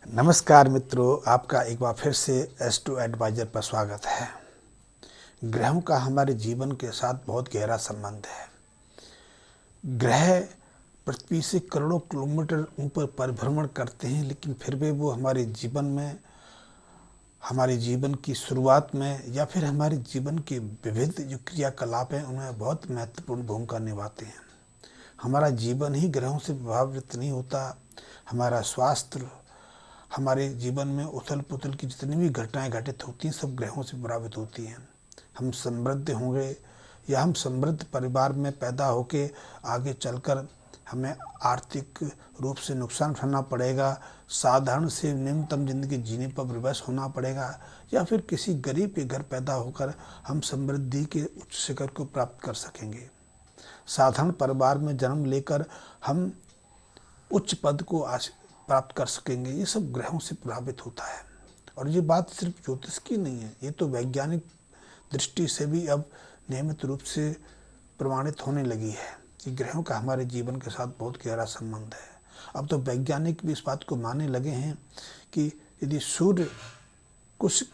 नमस्कार मित्रों, आपका एक बार फिर से S2 एडवाइजर पर स्वागत है। ग्रहों का हमारे जीवन के साथ बहुत गहरा संबंध है। ग्रह पृथ्वी से करोड़ों किलोमीटर ऊपर परिभ्रमण करते हैं, लेकिन फिर भी वो हमारे जीवन में, हमारे जीवन की शुरुआत में या फिर हमारे जीवन के विविध जो क्रियाकलाप हैं उनमें बहुत महत्वपूर्ण भूमिका निभाते हैं। हमारा जीवन ही ग्रहों से प्रभावित नहीं होता। हमारा स्वास्थ्य, हमारे जीवन में उथल पुथल की जितनी भी घटनाएं घटित होती हैं सब ग्रहों से प्रभावित होती हैं। हम समृद्ध होंगे या हम समृद्ध परिवार में पैदा होके आगे चलकर हमें आर्थिक रूप से नुकसान उठाना पड़ेगा, साधारण से न्यूनतम जिंदगी जीने पर विवश होना पड़ेगा, या फिर किसी गरीब के घर पैदा होकर हम समृद्धि के उच्च शिखर को प्राप्त कर सकेंगे। साधारण परिवार में जन्म लेकर हम उच्च पद को प्राप्त कर सकेंगे। ये सब ग्रहों से प्रभावित होता है। और ये बात सिर्फ ज्योतिष की नहीं है, ये तो वैज्ञानिक दृष्टि से भी अब नियमित रूप से प्रमाणित होने लगी है कि ग्रहों का हमारे जीवन के साथ बहुत गहरा संबंध है। अब तो वैज्ञानिक भी इस बात को मानने लगे हैं कि यदि सूर्य कुछ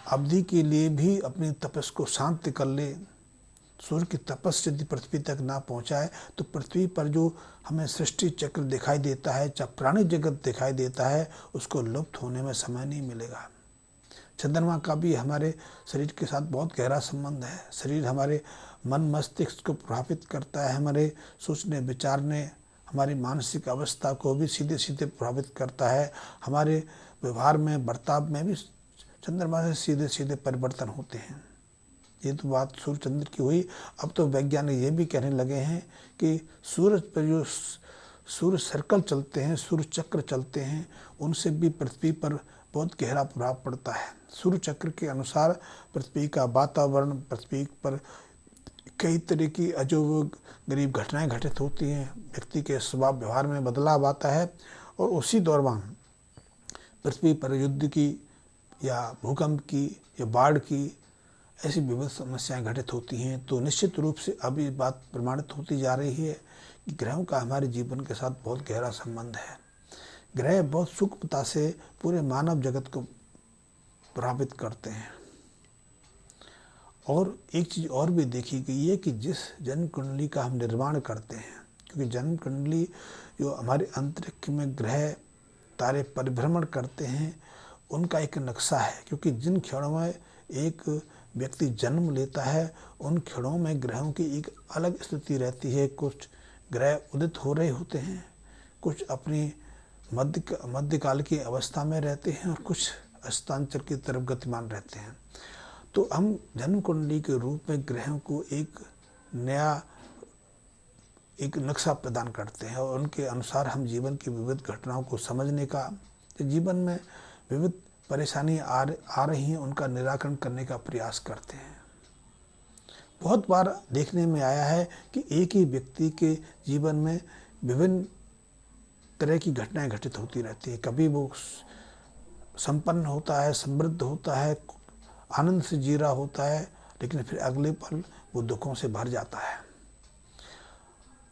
अवधि के लिए भी अपनी तपस्या को शांत कर ले, सूर्य की तपस्या यदि पृथ्वी तक ना पहुंचाए तो पृथ्वी पर जो हमें सृष्टि चक्र दिखाई देता है, चाहे प्राणी जगत दिखाई देता है, उसको लुप्त होने में समय नहीं मिलेगा। चंद्रमा का भी हमारे शरीर के साथ बहुत गहरा संबंध है। शरीर हमारे मन मस्तिष्क को प्रभावित करता है, हमारे सोचने विचारने, हमारी मानसिक अवस्था को भी सीधे सीधे प्रभावित करता है। हमारे व्यवहार में, बर्ताव में भी चंद्रमा से सीधे सीधे परिवर्तन होते हैं। ये तो बात सूर्य चंद्र की हुई। अब तो वैज्ञानिक ये भी कहने लगे हैं कि सूरज पर जो सूर्य सर्कल चलते हैं, सूर्य चक्र चलते हैं, उनसे भी पृथ्वी पर बहुत गहरा प्रभाव पड़ता है। सूर्य चक्र के अनुसार पृथ्वी का वातावरण, पृथ्वी पर कई तरह की अजब गरीब घटनाएं घटित होती हैं। व्यक्ति के स्वभाव व्यवहार में बदलाव आता है और उसी दौरान पृथ्वी पर युद्ध की या भूकंप की या बाढ़ की ऐसी विविध समस्याएं घटित होती हैं। तो निश्चित रूप से अब ये बात प्रमाणित होती जा रही है कि ग्रहों का हमारे जीवन के साथ बहुत गहरा संबंध है। ग्रह बहुत सूक्ष्मता से पूरे मानव जगत को प्रभावित करते हैं। और एक चीज़ और भी देखी गई है कि जिस जन्म कुंडली का हम निर्माण करते हैं, क्योंकि जन्म कुंडली जो हमारे अंतरिक्ष में ग्रह तारे परिभ्रमण करते हैं उनका एक नक्शा है। क्योंकि जिन क्षणों में एक व्यक्ति जन्म लेता है उन क्षणों में ग्रहों की एक अलग स्थिति रहती है। कुछ ग्रह उदित हो रहे होते हैं, कुछ अपनी मध्यकाल की अवस्था में रहते हैं और कुछ अस्तांचल की तरफ गतिमान रहते हैं। तो हम जन्म कुंडली के रूप में ग्रहों को एक नया एक नक्शा प्रदान करते हैं और उनके अनुसार हम जीवन की विविध घटनाओं को समझने का, जीवन में विविध परेशानी आ रही हैं उनका निराकरण करने का प्रयास करते हैं। बहुत बार देखने में आया है कि एक ही व्यक्ति के जीवन में विभिन्न तरह की घटनाएं घटित होती रहती है। कभी वो संपन्न होता है, समृद्ध होता है, आनंद से जी रहा होता है, लेकिन फिर अगले पल वो दुखों से भर जाता है।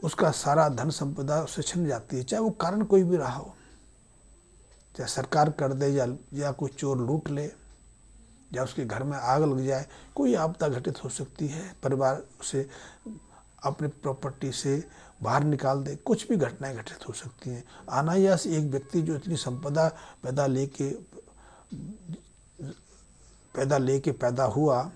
उसका सारा धन संपदा उससे छिन जाती है, चाहे वो कारण कोई भी रहा हो, चाहे सरकार कर दे या कोई चोर लूट ले या उसके घर में आग लग जाए, कोई आपदा घटित हो सकती है, परिवार उसे अपने प्रॉपर्टी से बाहर निकाल दे, कुछ भी घटनाएं घटित हो सकती हैं। अनायास एक व्यक्ति जो इतनी संपदा पैदा हुआ,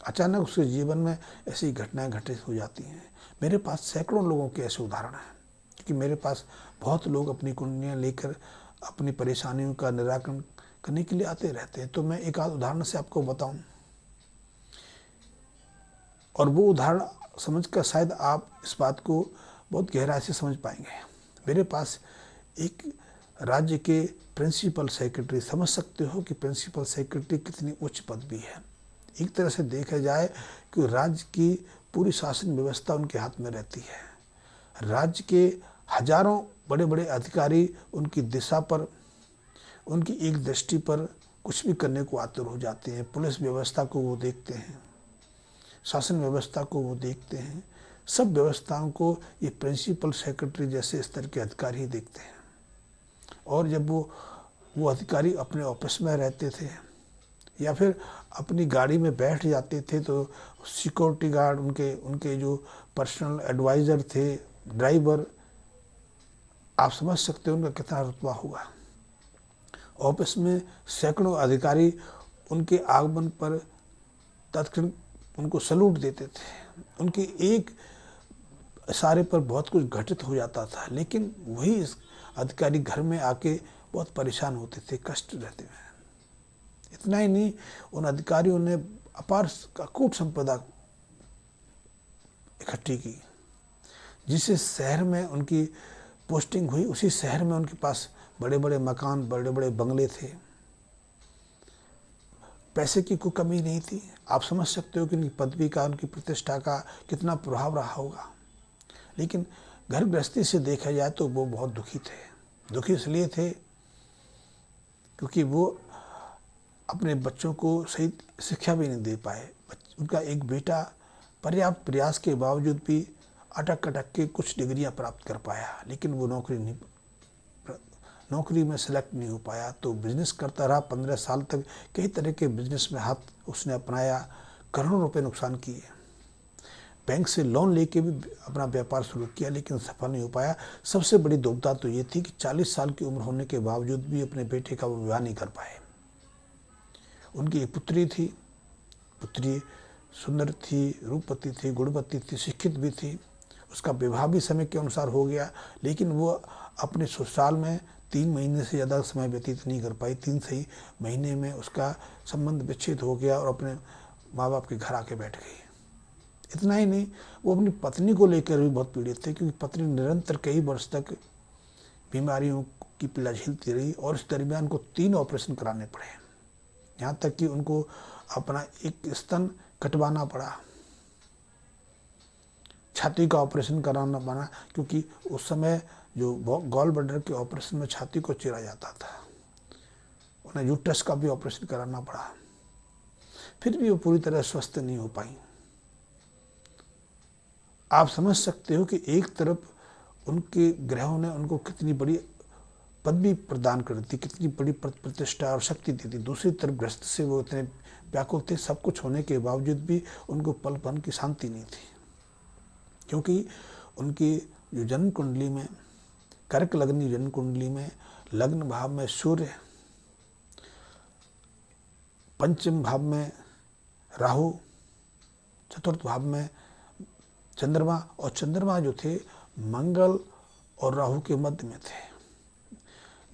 अचानक उसके जीवन में ऐसी घटनाएं घटित हो जाती हैं। मेरे पास सैकड़ों लोगों के ऐसे उदाहरण हैं, क्योंकि मेरे पास बहुत लोग अपनी कुंडलियाँ लेकर अपनी परेशानियों का निराकरण करने के लिए आते रहते हैं। तो मैं एक आध उदाहरण से आपको बताऊं, और वो उदाहरण समझकर शायद आप इस बात को बहुत गहराई से समझ पाएंगे। मेरे पास एक राज्य के प्रिंसिपल सेक्रेटरी, समझ सकते हो कि प्रिंसिपल सेक्रेटरी कितनी उच्च पदवी है। एक तरह से देखा जाए कि राज्य की पूरी शासन व्यवस्था उनके हाथ में रहती है। राज्य के हजारों बड़े बड़े अधिकारी उनकी दिशा पर, उनकी एक दृष्टि पर कुछ भी करने को आतुर हो जाते हैं। पुलिस व्यवस्था को वो देखते हैं, शासन व्यवस्था को वो देखते हैं, सब व्यवस्थाओं को ये प्रिंसिपल सेक्रेटरी जैसे स्तर के अधिकारी ही देखते हैं। और जब वो वो अधिकारी अपने ऑफिस में रहते थे या फिर अपनी गाड़ी में बैठ जाते थे, तो सिक्योरिटी गार्ड, उनके उनके जो पर्सनल एडवाइज़र थे, ड्राइवर, आप समझ सकते हो उनका कितना रुतबा हुआ। ऑफिस में सैकड़ों अधिकारी उनके आगमन पर तत्क्षण उनको सलूट देते थे। उनके एक इशारे पर बहुत कुछ घटित हो जाता था, लेकिन वही अधिकारी घर में आके बहुत परेशान होते थे, कष्ट रहते हैं। इतना ही नहीं, उन अधिकारियों ने अपार अकूट संपदा इकट्ठी की। जिस शहर में उनकी पोस्टिंग हुई, उसी शहर में उनके पास बड़े बड़े मकान, बड़े बड़े बंगले थे। पैसे की कोई कमी नहीं थी। आप समझ सकते हो कि उनकी पदवी का, उनकी प्रतिष्ठा का कितना प्रभाव रहा होगा। लेकिन घर गृहस्थी से देखा जाए तो वो बहुत दुखी थे। दुखी इसलिए थे क्योंकि वो अपने बच्चों को सही शिक्षा भी नहीं दे पाए। उनका एक बेटा पर्याप्त प्रयास के बावजूद भी अटक अटक के कुछ डिग्रियां प्राप्त कर पाया, लेकिन वो नौकरी में सेलेक्ट नहीं हो पाया। तो बिजनेस करता रहा 15 साल तक। कई तरह के बिजनेस में हाथ उसने अपनाया, करोड़ों रुपए नुकसान किए। बैंक से लोन लेके भी अपना व्यापार शुरू किया, लेकिन सफल नहीं हो पाया। सबसे बड़ी दुविधा तो ये थी कि 40 साल की उम्र होने के बावजूद भी अपने बेटे का वो विवाह नहीं कर पाए। उनकी एक पुत्री थी। पुत्री सुंदर थी, रूपवती थी, गुणवती थी, शिक्षित भी थी। उसका विवाह भी समय के अनुसार हो गया, लेकिन वो अपने ससुराल में 3 महीने से ज़्यादा समय व्यतीत नहीं कर पाई। 3 सही महीने में उसका संबंध विच्छेद हो गया और अपने माँ बाप के घर आके बैठ गई। इतना ही नहीं, वो अपनी पत्नी को लेकर भी बहुत पीड़ित थे, क्योंकि पत्नी निरंतर कई वर्ष तक बीमारियों की पीड़ा झेलती रही और इस दरमियान को 3 ऑपरेशन कराने पड़े। यहाँ तक कि उनको अपना एक स्तन कटवाना पड़ा, छाती का ऑपरेशन कराना पड़ा, क्योंकि उस समय जो गॉल ब्लैडर के ऑपरेशन में छाती को चीरा जाता था। उन्हें यूट्रस का भी ऑपरेशन कराना पड़ा, फिर भी वो पूरी तरह स्वस्थ नहीं हो पाई। आप समझ सकते हो कि एक तरफ उनके ग्रहों ने उनको कितनी बड़ी पदवी प्रदान कर दी, कितनी बड़ी प्रतिष्ठा और शक्ति दी थी। दूसरी तरफ गृहस्थ से वो इतने व्याकुल थे, सब कुछ होने के बावजूद भी उनको पल पल की शांति नहीं थी, क्योंकि उनकी जो जन्म कुंडली में, कर्क लग्नी जन्म कुंडली में लग्न भाव में सूर्य, पंचम भाव में राहु, चतुर्थ भाव में चंद्रमा, और चंद्रमा जो थे मंगल और राहु के मध्य में थे।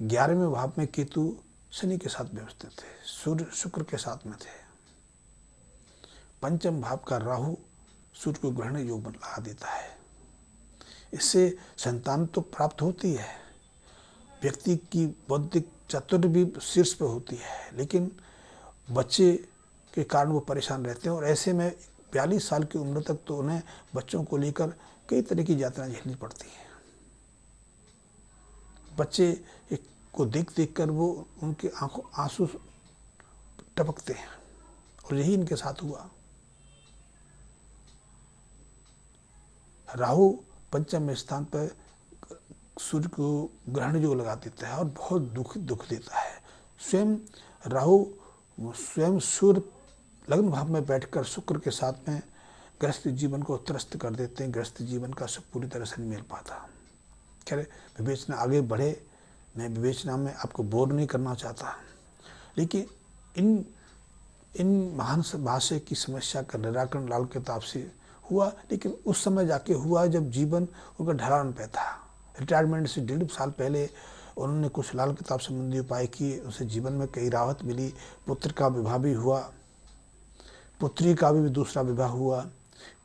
11वें भाव में केतु शनि के साथ व्यवस्थित थे, सूर्य शुक्र के साथ में थे। पंचम भाव का राहु सूर्य को ग्रहण योग लगा देता है। इससे संतान तो प्राप्त होती है, व्यक्ति की बौद्धिक चातुर्य भी शीर्ष पर होती है, लेकिन बच्चे के कारण वो परेशान रहते हैं। और ऐसे में 42 साल की उम्र तक तो उन्हें बच्चों को लेकर कई तरह की यातनाएं झेलनी पड़ती हैं। बच्चे को देख देख कर वो उनके आंखों आंसू टपकते हैं, और यही इनके साथ हुआ। राहु पंचम स्थान पर सूर्य को ग्रहण योग लगा देता है और बहुत दुख देता है। स्वयं राहु स्वयं सूर्य लग्न भाव में बैठकर शुक्र के साथ में गृहस्थ जीवन को त्रस्त कर देते हैं। गृहस्थ जीवन का सुख पूरी तरह से नहीं मिल पाता। खैर, विवेचना आगे बढ़े, मैं विवेचना में आपको बोर नहीं करना चाहता, लेकिन इन महान भाष्य की समस्या का निराकरण लाल किताब से हुआ, लेकिन उस समय जाके हुआ जब जीवन उनका ढलान पे था। रिटायरमेंट से 1.5 साल पहले उन्होंने कुछ लाल किताब संबंधी उपाय किए, उसे जीवन में कई राहत मिली। पुत्र का विवाह भी हुआ, पुत्री का भी दूसरा विवाह हुआ,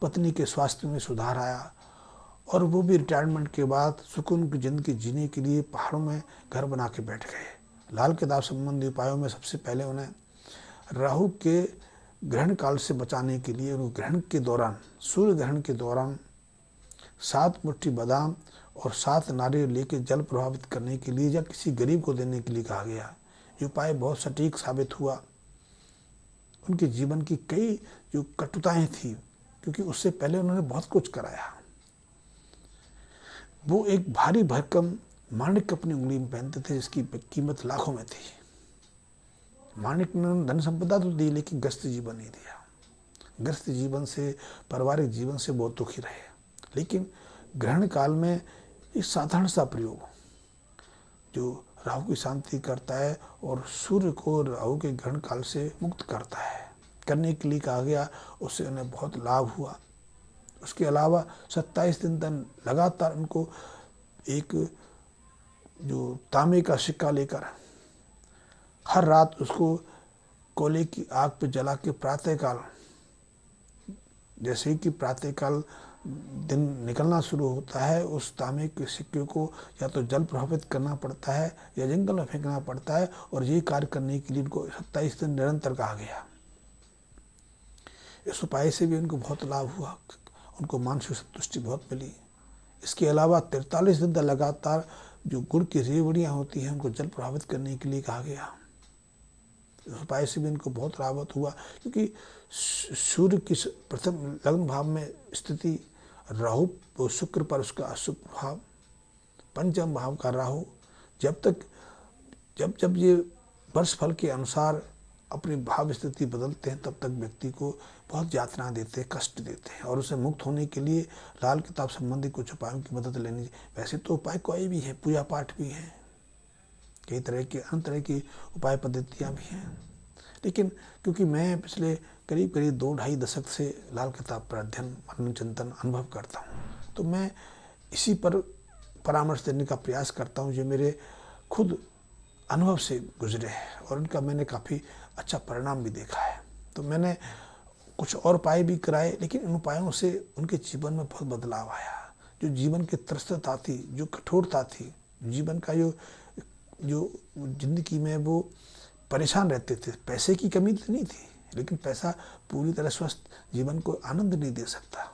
पत्नी के स्वास्थ्य में सुधार आया, और वो भी रिटायरमेंट के बाद सुकून की जिंदगी जीने के लिए पहाड़ों में घर बना के बैठ गए। लाल किताब संबंधी उपायों में सबसे पहले उन्हें राहु के ग्रहण काल से बचाने के लिए उनको ग्रहण के दौरान, सूर्य ग्रहण के दौरान 7 मुट्ठी बादाम और 7 नारियल लेके जल प्रभावित करने के लिए या किसी गरीब को देने के लिए कहा गया। ये उपाय बहुत सटीक साबित हुआ। उनके जीवन की कई जो कटुताएं थी, क्योंकि उससे पहले उन्होंने बहुत कुछ कराया, वो एक भारी भरकम माणिक अपनी उंगली में पहनते थे जिसकी कीमत लाखों में थी। माणिक ने धन संपदा तो दी लेकिन गृहस्थ जीवन नहीं दिया। गृहस्थ जीवन से, पारिवारिक जीवन से बहुत दुखी रहे। लेकिन ग्रहण काल में एक साधारण सा प्रयोग जो राहु की शांति करता है और सूर्य को राहु के ग्रहण काल से मुक्त करता है, करने के लिए कहा गया, उससे उन्हें बहुत लाभ हुआ। उसके अलावा 27 दिन तक लगातार उनको एक जो तांबे का सिक्का लेकर हर रात उसको कोयले की आग पे जला के प्रातःकाल, जैसे ही कि प्रातःकाल दिन निकलना शुरू होता है, उस तांबे के सिक्के को या तो जल प्रभावित करना पड़ता है या जंगल में फेंकना पड़ता है। और ये कार्य करने के लिए उनको 27 दिन निरंतर कहा गया। इस उपाय से भी उनको बहुत लाभ हुआ, उनको मानसिक संतुष्टि बहुत मिली। इसके अलावा 43 दिन तक लगातार जो गुड़ की रेवड़ियाँ होती हैं उनको जल प्रभावित करने के लिए कहा गया। इस उपाय से भी इनको बहुत लाभ हुआ, क्योंकि सूर्य की प्रथम लग्न भाव में स्थिति, राहु शुक्र पर उसका अशुभ प्रभाव, पंचम भाव का राहु, जब ये वर्ष फल के अनुसार अपनी भाव स्थिति बदलते हैं तब तक व्यक्ति को बहुत यातना देते हैं, कष्ट देते हैं। और उसे मुक्त होने के लिए लाल किताब संबंधी कुछ उपायों की मदद लेनी। वैसे तो उपाय कोई भी है, पूजा पाठ भी है, कई तरह की अन्य तरह की उपाय पद्धतियाँ भी हैं, लेकिन क्योंकि मैं पिछले करीब 2-2.5 दशक से लाल किताब पर अध्ययन, मनन, चिंतन, अनुभव करता हूँ, तो मैं इसी पर परामर्श देने का प्रयास करता हूँ जो मेरे खुद अनुभव से गुजरे हैं और उनका मैंने काफ़ी अच्छा परिणाम भी देखा है। तो मैंने कुछ और उपाय भी कराए, लेकिन इन उपायों से उनके जीवन में बहुत बदलाव आया। जो जीवन की त्रस्तता थी, जो कठोरता थी, जीवन का जो जिंदगी में वो परेशान रहते थे, पैसे की कमी तो नहीं थी, लेकिन पैसा पूरी तरह स्वस्थ जीवन को आनंद नहीं दे सकता।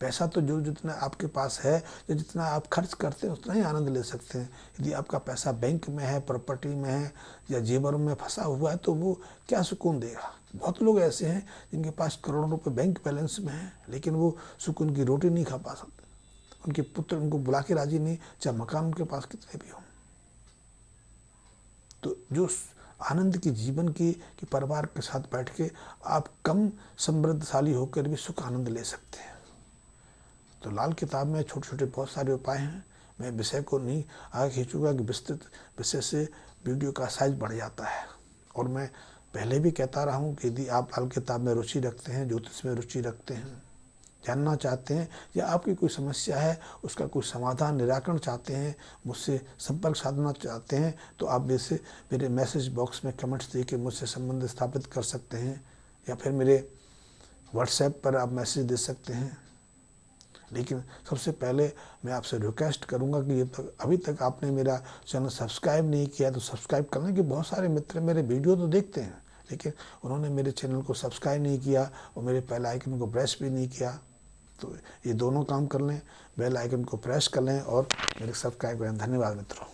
पैसा तो जो जितना आपके पास है, जो जितना आप खर्च करते हैं उतना ही आनंद ले सकते हैं। यदि आपका पैसा बैंक में है, प्रॉपर्टी में है या जेवरों में फंसा हुआ है तो वो क्या सुकून देगा। बहुत लोग ऐसे हैं जिनके पास करोड़ों रुपए बैंक बैलेंस में है, लेकिन वो सुकून की रोटी नहीं खा पा सकते। उनके पुत्र उनको बुला के राजी नहीं, चाहे मकान उनके पास कितने भी हों। तो जो आनंद की जीवन की कि परिवार के साथ बैठ के आप कम समृद्धशाली होकर भी सुख आनंद ले सकते हैं। तो लाल किताब में छोटे छोटे बहुत सारे उपाय हैं। मैं विषय को नहीं आगे खींचूंगा कि विस्तृत विषय से वीडियो का साइज बढ़ जाता है। और मैं पहले भी कहता रहा हूँ कि यदि आप लाल किताब में रुचि रखते हैं, ज्योतिष में रुचि रखते हैं, जानना चाहते हैं या आपकी कोई समस्या है उसका कोई समाधान, निराकरण चाहते हैं, मुझसे संपर्क साधना चाहते हैं, तो आप मेरे मैसेज बॉक्स में कमेंट्स दे के मुझसे संबंध स्थापित कर सकते हैं या फिर मेरे व्हाट्सएप पर आप मैसेज दे सकते हैं। लेकिन सबसे पहले मैं आपसे रिक्वेस्ट करूंगा कि अभी तक आपने मेरा चैनल सब्सक्राइब नहीं किया तो सब्सक्राइब करना। कि बहुत सारे मित्र मेरे वीडियो तो देखते हैं लेकिन उन्होंने मेरे चैनल को सब्सक्राइब नहीं किया और मेरे बेल आइकन को प्रेस भी नहीं किया। तो ये दोनों काम कर लें, बेल आइकन को प्रेस कर लें और मेरे सब्सक्राइब करें। धन्यवाद मित्रों।